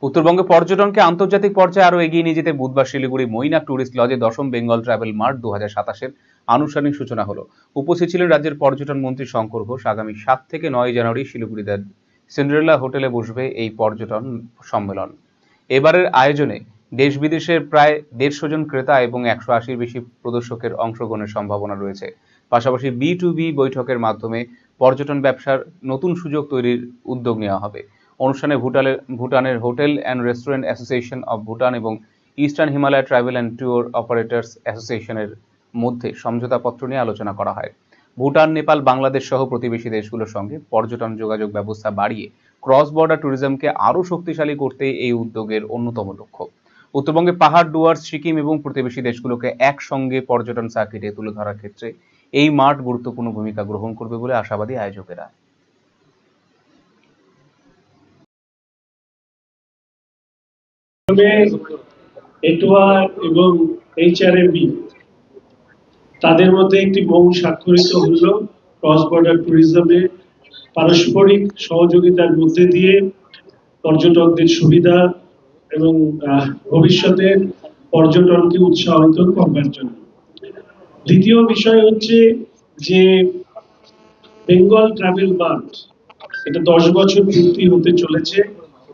উত্তরবঙ্গে পর্যটনকে আন্তর্জাতিক পর্যায়ে আরো এগিয়ে নিয়ে যেতে বুধবার শিলিগুড়ি মৈনাক ট্যুরিস্ট লজে দশম বেঙ্গল ট্রাভেল মার্ট 2027-এর আনুষ্ঠানিক সূচনা হলো। উপস্থিত ছিলেন রাজ্যের পর্যটন মন্ত্রী শঙ্কর ঘোষ। আগামী 7 থেকে 9 জানুয়ারি শিলিগুড়িতে সিন্ডারেলা হোটেলে বসবে এই পর্যটন সম্মেলন। এবারের আয়োজনে দেশ বিদেশের প্রায় 150 জন ক্রেতা এবং 180-র বেশি প্রদর্শকের অংশগ্রহণের সম্ভাবনা রয়েছে। পাশাপাশি B2B বৈঠকের মাধ্যমে পর্যটন ব্যবসার নতুন সুযোগ তৈরির উদ্যোগ নেওয়া হবে। অনুষ্ঠানে ভুটানের hotel and restaurant association of Bhutan এবং eastern Himalaya travel and tour operators অ্যাসোসিয়েশনের মধ্যে সমঝোতাপত্র নিয়ে আলোচনা করা হয়। ভুটান, নেপাল, বাংলাদেশ সহ প্রতিবেশী দেশগুলোর সঙ্গে পর্যটন যোগাযোগ ব্যবস্থা বাড়িয়ে ক্রস বর্ডার ট্যুরিজমকে আরও শক্তিশালী করতে এই উদ্যোগের অন্যতম লক্ষ্য। উত্তরবঙ্গে পাহাড়, ডুয়ার্স, সিকিম এবং প্রতিবেশী দেশগুলোকে একসঙ্গে পর্যটন সার্কিটে তুলে ধরার ক্ষেত্রে এই মাঠ গুরুত্বপূর্ণ ভূমিকা গ্রহণ করবে বলে আশাবাদী আয়োজকেরা। এটোয়া এবং HRMB তাদের মধ্যে একটি মৌ স্বাক্ষরিত হলো ক্রস বর্ডার ট্যুরিজমে পারস্পরিক সহযোগিতার মধ্যে দিয়ে পর্যটকদের সুবিধা এবং ভবিষ্যতে পর্যটনকে উৎসাহিত করবার জন্য। দ্বিতীয় বিষয় হচ্ছে যে বেঙ্গল ট্রাভেল মার্ট, এটা 10 বছর পূর্তি হতে চলেছে।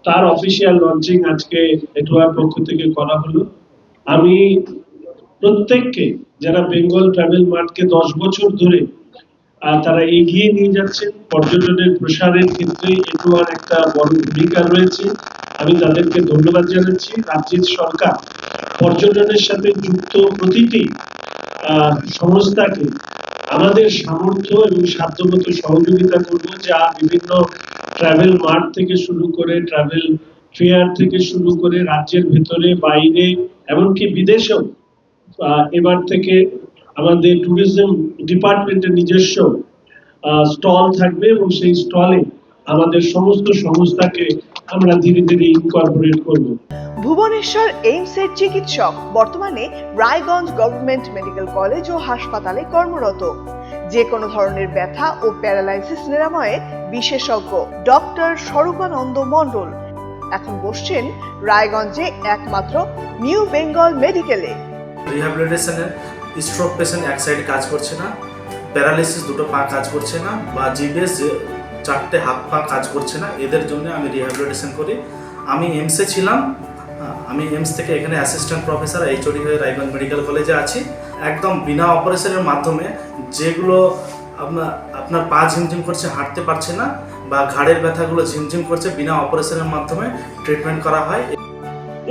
তার অফিসিয়াল লঞ্চিং আজকে এটোয়ার পক্ষ থেকে করা হলো। আমি প্রত্যেককে যারা বেঙ্গল ট্রাভেল মার্টকে 10 বছর ধরে তারা এগিয়ে নিয়ে যাচ্ছেন, পর্যটনের প্রসারের ক্ষেত্রে এটোয়ার একটা বড় ভূমিকা রয়েছে, আমি তাদেরকে ধন্যবাদ জানাচ্ছি। রাজ্যের সরকার পর্যটনের সাথে যুক্ত প্রতিটি সংস্থাকে আমাদের সামর্থ্য এবং সাধ্যমতো সহযোগিতা করব, যা বিভিন্ন ট্রাভেল মার্ট থেকে শুরু করে ট্রাভেল ফেয়ার থেকে শুরু করে রাজ্যের ভেতরে বাইরে এমনকি বিদেশেও এবার থেকে আমাদের ট্যুরিজম ডিপার্টমেন্টের নিজস্ব স্টল থাকবে এবং সেই স্টলে আমাদের সমস্ত সংস্থাকে আমরা ধীরে ধীরে ইনকর্পোরেট করব। ভুবনেশ্বর এইমসের চিকিৎসক বর্তমানে রায়গঞ্জ গভর্নমেন্ট মেডিকেল কলেজ ও হাসপাতালে কর্মরত। যে কোনো ধরনের ব্যথা ও প্যারালাইসিস নিরাময়ে বিশেষজ্ঞ ডক্টর স্বরূপানন্দ মণ্ডল এখন বসছেন রায়গঞ্জে একমাত্র নিউ বেঙ্গল মেডিকেলে। রিহ্যাবিলিটেশনের স্ট্রোক পেশেন্ট এক সাইডে কাজ করছে না, প্যারালাইসিস দুটো পা কাজ করছে না, বা জিবিএস 4টে হাত পা কাজ করছে না, এদের জন্য আমি রিহ্যাবিলিটেশন করি। আমি এইমসে ছিলাম, আমি এইমস থেকে এখানে অ্যাসিস্ট্যান্ট প্রফেসর HOD হয়ে রায়গঞ্জ মেডিকেল কলেজে আছি। একদম বিনা অপারেশনের মাধ্যমে যেগুলো আপনার পা ঝিমঝিম করছে, হাঁটতে পারছে না, বা ঘাড়ের ব্যথাগুলো ঝিমঝিম করছে, বিনা অপারেশনের মাধ্যমে ট্রিটমেন্ট করা হয়।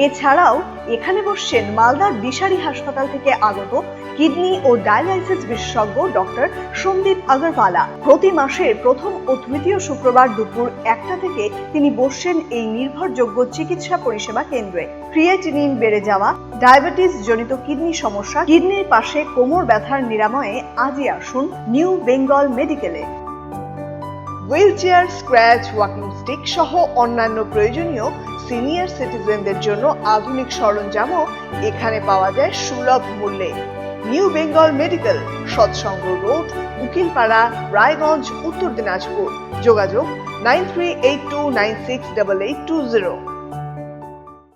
এছাড়াও এখানে বসছেন মালদার দিশারি হাসপাতাল থেকে আগত কিডনি ও ডায়ালাইসিস বিশেষজ্ঞ ডক্টর সন্দীপ আগরওয়ালা। প্রতি মাসের প্রথম ও তৃতীয় শুক্রবার দুপুর 1টা থেকে তিনি বসছেন এই নির্ভরযোগ্য চিকিৎসা পরিষেবা কেন্দ্রে। ক্রিয়েটিনিন বেড়ে যাওয়া, ডায়াবেটিস জনিত কিডনি সমস্যা, কিডনির পাশে কোমর ব্যথার নিরাময়ে আজই আসুন নিউ বেঙ্গল মেডিকেলে। হুইলচেয়ার, স্ক্র্যাচ, ওয়াকিং স্টিক সহ অন্যান্য প্রয়োজনীয় সিনিয়র সিটিজেনদের জন্য আধুনিক সরঞ্জামও এখানে পাওয়া যায় সুলভ মূল্যে। নিউ বেঙ্গল মেডিকেল, সৎসঙ্গ রোড, উকিলপাড়া, রায়গঞ্জ, উত্তর দিনাজপুর। যোগাযোগ 9382968820।